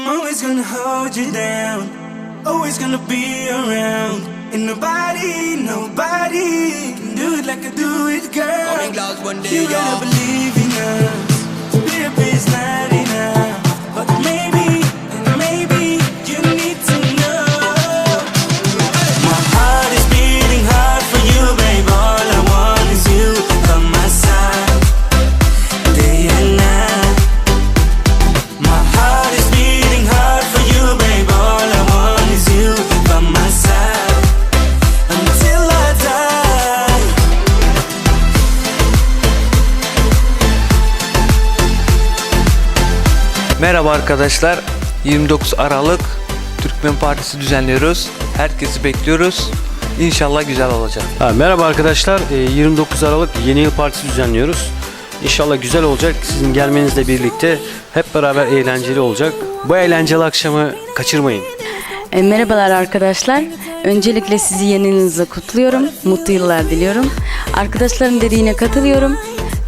I'm always gonna hold you down, always gonna be around. And nobody can do it like I do it, girl. You gotta believe in us. Baby, it's not enough, but maybe you need to know. My heart is beating hard for you, babe. All I want is you by my side, day and night. My heart is beating hard for you, babe. All I want is you by my side until I die. Merhaba arkadaşlar, 29 Aralık Türkmen Partisi düzenliyoruz. Herkesi bekliyoruz. İnşallah güzel olacak. Merhaba arkadaşlar, 29 Aralık Yeni Yıl Partisi düzenliyoruz. İnşallah güzel olacak. Sizin gelmenizle birlikte hep beraber eğlenceli olacak. Bu eğlenceli akşamı kaçırmayın. Merhabalar arkadaşlar. Öncelikle sizi yeni yılınızla kutluyorum. Mutlu yıllar diliyorum. Arkadaşların dediğine katılıyorum.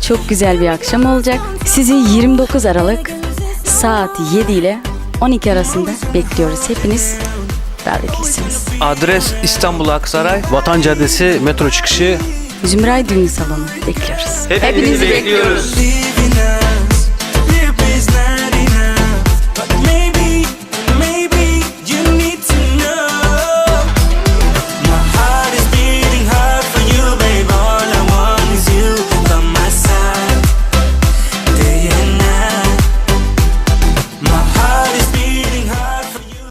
Çok güzel bir akşam olacak. Sizi 29 Aralık saat 7 ile 12 arasında bekliyoruz. Hepiniz davetlisiniz. Adres İstanbul Aksaray. Vatan Caddesi metro çıkışı. Zümray Düğün Salonu bekliyoruz. Hepinizi bekliyoruz. Believe in us.